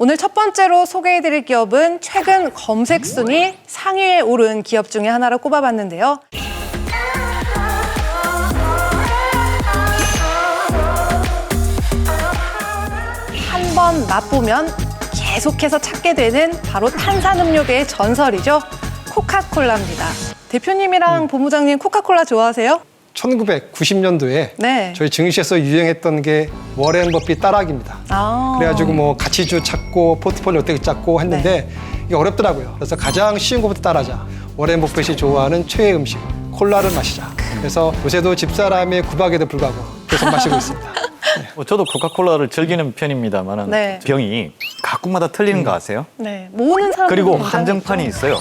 오늘 첫 번째로 소개해드릴 기업은 최근 검색 순위 상위에 오른 기업 중에 하나로 꼽아봤는데요. 한 번 맛보면 계속해서 찾게 되는 바로 탄산음료계의 전설이죠. 코카콜라입니다. 대표님이랑 본부장님 코카콜라 좋아하세요? 1990년도에 네. 저희 증시에서 유행했던 게 워렌 버핏 따라하기입니다. 그래가지고 뭐 가치주 찾고 포트폴리오 어떻게 찾고 했는데 이게 어렵더라고요. 그래서 가장 쉬운 것부터 따라하자. 워렌 버핏이 좋아하는 최애 음식 콜라를 마시자. 그래서 요새도 집사람의 구박에도 불구하고 계속 마시고 있습니다. 저도 코카콜라를 즐기는 편입니다만 네. 병이 각국마다 틀리는 거 아세요? 네, 모으는 사람 그리고 한정판이 있어요.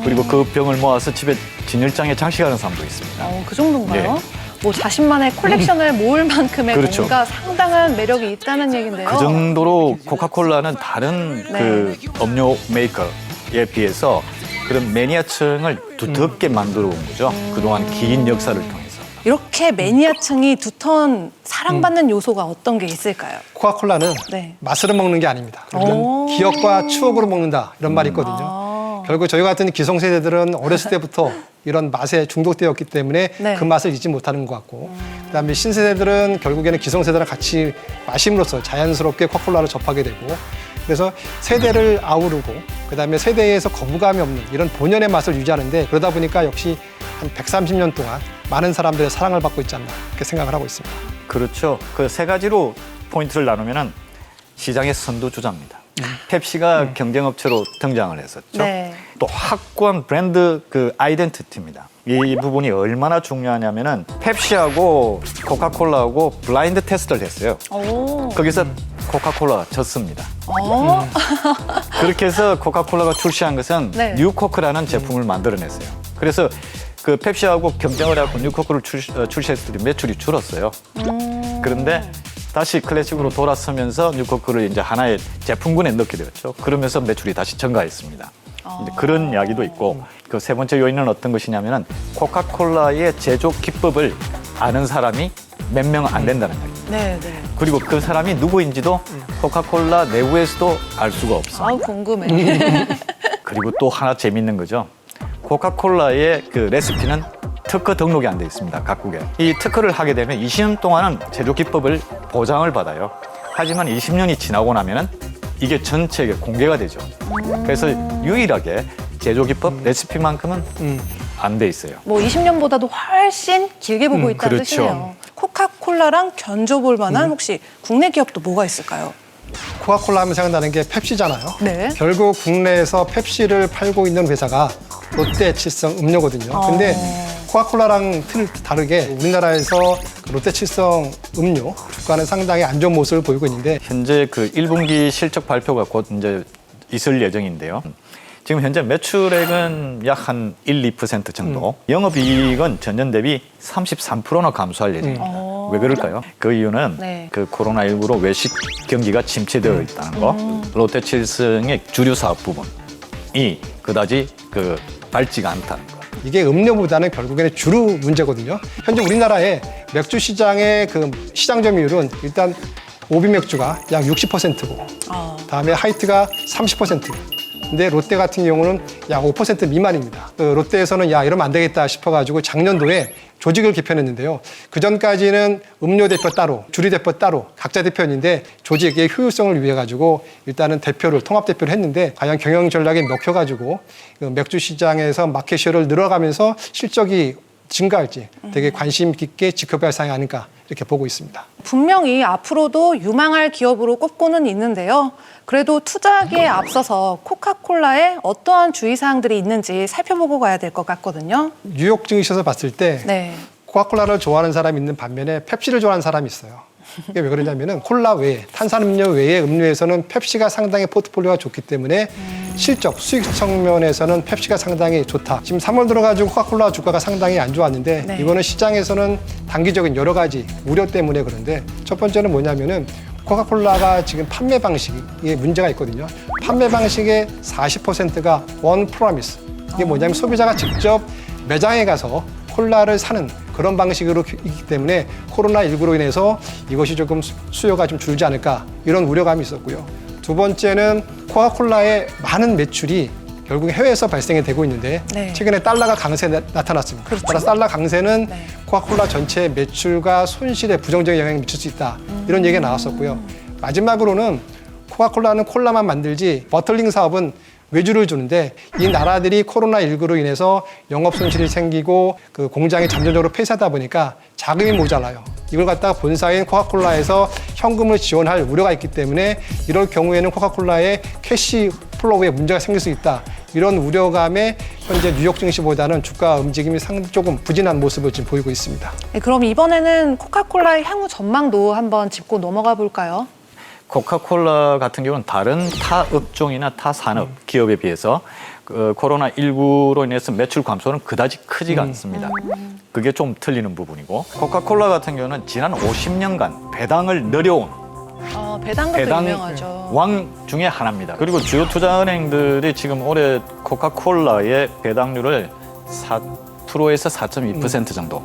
그리고 그 병을 모아서 집에 진열장에 장식하는 사람도 있습니다. 그 정도인가요? 예. 뭐 자신만의 콜렉션을 모을 만큼의 그렇죠. 뭔가 상당한 매력이 있다는 얘긴데요. 그 정도로 코카콜라는 다른 네. 그 음료 메이커에 비해서 그런 매니아층을 두텁게 만들어 온 거죠. 그동안 긴 역사를 통해서. 이렇게 매니아층이 두터운 사랑받는 요소가 어떤 게 있을까요? 코카콜라는 네. 맛으로 먹는 게 아닙니다. 오. 기억과 추억으로 먹는다 이런 말이 있거든요. 결국 저희 같은 기성세대들은 어렸을 때부터 이런 맛에 중독되었기 때문에 네. 그 맛을 잊지 못하는 것 같고 그다음에 신세대들은 결국에는 기성세대랑 같이 마심으로써 자연스럽게 코카콜라를 접하게 되고 그래서 세대를 아우르고 그다음에 세대에서 거부감이 없는 이런 본연의 맛을 유지하는데 그러다 보니까 역시 한 130년 동안 많은 사람들의 사랑을 받고 있지 않나 이렇게 생각을 하고 있습니다. 그렇죠. 그 세 가지로 포인트를 나누면은 시장의 선두주자입니다. 펩시가 경쟁업체로 등장을 했었죠. 네. 또 확고한 브랜드 그 아이덴티티입니다. 이 부분이 얼마나 중요하냐면은 펩시하고 코카콜라하고 블라인드 테스트를 했어요. 오. 거기서 코카콜라가 졌습니다. 그렇게 해서 코카콜라가 출시한 것은 네. 뉴코크라는 제품을 만들어냈어요. 그래서 그 펩시하고 경쟁을 하고 뉴코크를 출시했을 때 매출이 줄었어요. 그런데 다시 클래식으로 돌아서면서 뉴코크를 이제 하나의 제품군에 넣게 되었죠. 그러면서 매출이 다시 증가했습니다. 이제 그런 이야기도 있고 그 세 번째 요인은 어떤 것이냐면은 코카콜라의 제조 기법을 아는 사람이 몇 명 안 된다는 이야기입니다. 네, 네. 그리고 그 사람이 누구인지도 코카콜라 내부에서도 알 수가 없어요. 아우 궁금해. 그리고 또 하나 재밌는 거죠. 코카콜라의 그 레시피는 특허 등록이 안 돼 있습니다. 각국에. 이 특허를 하게 되면 20년 동안은 제조 기법을 보장을 받아요. 하지만 20년이 지나고 나면은 이게 전체에 공개가 되죠. 그래서 유일하게 제조 기법 레시피만큼은 안 돼 있어요. 뭐 20년보다도 훨씬 길게 보고 있다는 그렇죠. 뜻이네요. 코카콜라랑 견줘볼 만한 혹시 국내 기업도 뭐가 있을까요? 코카콜라 하면 생각나는 게 펩시잖아요. 네. 결국 국내에서 펩시를 팔고 있는 회사가 롯데 칠성 음료거든요. 근데 코카콜라랑 다르게 우리나라에서 그 롯데 칠성 음료 주가는 상당히 안 좋은 모습을 보이고 있는데 현재 그 1분기 실적 발표가 곧 이제 있을 예정인데요. 지금 현재 매출액은 약 한 1, 2% 정도. 영업이익은 전년 대비 33%나 감소할 예정입니다. 왜 그럴까요? 그 이유는 네. 그 코로나19로 외식 경기가 침체되어 있다는 거. 롯데칠성의 주류 사업 부분이 그다지 그 밝지가 않다는 거. 이게 음료보다는 결국에는 주류 문제거든요. 현재 우리나라의 맥주 시장의 그 시장 점유율은 일단 오비 맥주가 약 60%고 다음에 하이트가 30%. 근데 롯데 같은 경우는 약 5% 미만입니다. 롯데에서는 야 이러면 안 되겠다 싶어가지고 작년도에 조직을 개편했는데요. 그전까지는 음료 대표 따로, 주류 대표 따로 각자 대표였는데 조직의 효율성을 위해 가지고 일단은 통합 대표를 했는데 과연 경영 전략이 먹혀가지고 맥주 시장에서 마켓쉐어를 늘어가면서 실적이 증가할지 되게 관심 깊게 지켜봐야 사항이 아닐까 이렇게 보고 있습니다. 분명히 앞으로도 유망할 기업으로 꼽고는 있는데요. 그래도 투자하기에 앞서서 코카콜라에 어떠한 주의사항들이 있는지 살펴보고 가야 될 것 같거든요. 뉴욕 증시에서 봤을 때 네. 코카콜라를 좋아하는 사람이 있는 반면에 펩시를 좋아하는 사람이 있어요. 이게 왜 그러냐면은 콜라 외에 탄산음료 외에 음료에서는 펩시가 상당히 포트폴리오가 좋기 때문에 실적, 수익 측면에서는 펩시가 상당히 좋다. 지금 3월 들어가지고 코카콜라 주가가 상당히 안 좋았는데 네. 이거는 시장에서는 단기적인 여러 가지 우려 때문에 그런데 첫 번째는 뭐냐면은 코카콜라가 지금 판매 방식에 문제가 있거든요. 판매 방식의 40%가 원 프로미스. 이게 뭐냐면 소비자가 직접 매장에 가서 콜라를 사는 그런 방식으로 있기 때문에 코로나19로 인해서 이것이 조금 수요가 좀 줄지 않을까 이런 우려감이 있었고요. 두 번째는 코카콜라의 많은 매출이 결국 해외에서 발생이 되고 있는데 네. 최근에 달러가 강세 나타났습니다. 그렇죠. 따라서 달러 강세는 네. 코카콜라 전체 매출과 손실에 부정적인 영향을 미칠 수 있다. 이런 얘기가 나왔었고요. 마지막으로는 코카콜라는 콜라만 만들지 버틀링 사업은 외주를 주는데 이 나라들이 코로나19로 인해서 영업 손실이 생기고 그 공장이 잠정적으로 폐쇄하다 보니까 자금이 모자라요. 이걸 갖다가 본사인 코카콜라에서 현금을 지원할 우려가 있기 때문에 이럴 경우에는 코카콜라의 캐시 플로우에 문제가 생길 수 있다. 이런 우려감에 현재 뉴욕 증시보다는 주가 움직임이 상당히 조금 부진한 모습을 지금 보이고 있습니다. 네, 그럼 이번에는 코카콜라의 향후 전망도 한번 짚고 넘어가 볼까요? 코카콜라 같은 경우는 다른 타 업종이나 타 산업 기업에 비해서 코로나19로 인해서 매출 감소는 그다지 크지가 않습니다. 그게 좀 틀리는 부분이고 코카콜라 같은 경우는 지난 50년간 배당을 늘려온 배당금도 배당 유명하죠. 왕 중에 하나입니다. 그리고 주요 투자은행들이 지금 올해 코카콜라의 배당률을 4%에서 4.2% 정도.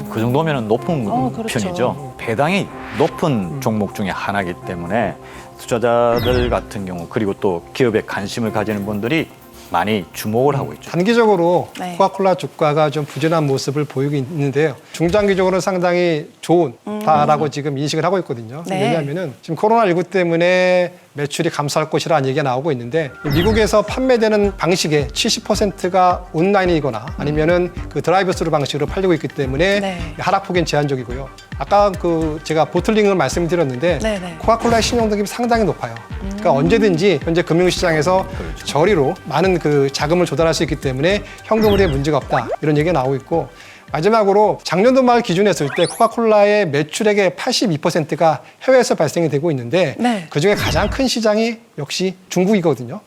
그 정도면 높은 그렇죠. 편이죠. 배당이 높은 종목 중에 하나이기 때문에 투자자들 같은 경우 그리고 또 기업에 관심을 가지는 분들이 많이 주목을 하고 있죠. 단기적으로 네. 코카콜라 주가가 좀 부진한 모습을 보이고 있는데요. 중장기적으로는 상당히 좋다라고 지금 인식을 하고 있거든요. 네. 왜냐하면은 지금 코로나19 때문에 매출이 감소할 것이라는 얘기가 나오고 있는데 미국에서 판매되는 방식의 70%가 온라인이거나 아니면은 그 드라이브스루 방식으로 팔리고 있기 때문에 네. 하락폭은 제한적이고요. 아까 그 제가 보틀링을 말씀드렸는데 네, 네. 코카콜라의 신용등급이 상당히 높아요. 그러니까 언제든지 현재 금융시장에서 저리로 많은 그 자금을 조달할 수 있기 때문에 현금흐름에 문제가 없다 이런 얘기가 나오고 있고 마지막으로 작년도 말 기준했을 때 코카콜라의 매출액의 82%가 해외에서 발생이 되고 있는데 네. 그중에 가장 큰 시장이 역시 중국이거든요.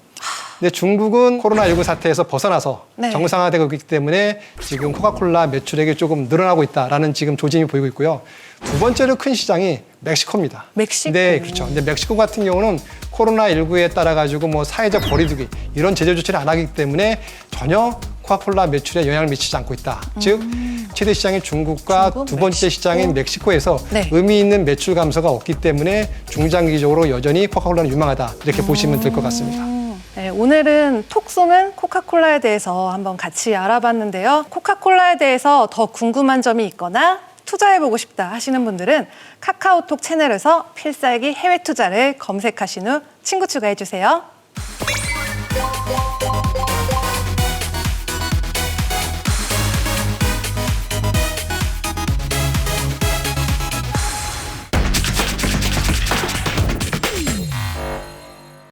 근데 중국은 코로나19 사태에서 벗어나서 네. 정상화되고 있기 때문에 지금 코카콜라 매출액이 조금 늘어나고 있다라는 지금 조짐이 보이고 있고요. 두 번째로 큰 시장이 멕시코입니다. 멕시코. 네, 그렇죠. 근데 멕시코 같은 경우는 코로나19에 따라 가지고 뭐 사회적 거리두기 이런 제재 조치를 안 하기 때문에 전혀 코카콜라 매출에 영향을 미치지 않고 있다. 즉 최대 시장인 중국과 중국, 두 번째 멕시코. 시장인 멕시코에서 네. 의미 있는 매출 감소가 없기 때문에 중장기적으로 여전히 코카콜라는 유망하다 이렇게 보시면 될 것 같습니다. 네, 오늘은 톡 쏘는 코카콜라에 대해서 한번 같이 알아봤는데요. 코카콜라에 대해서 더 궁금한 점이 있거나 투자해보고 싶다 하시는 분들은 카카오톡 채널에서 필살기 해외 투자를 검색하신 후 친구 추가해주세요.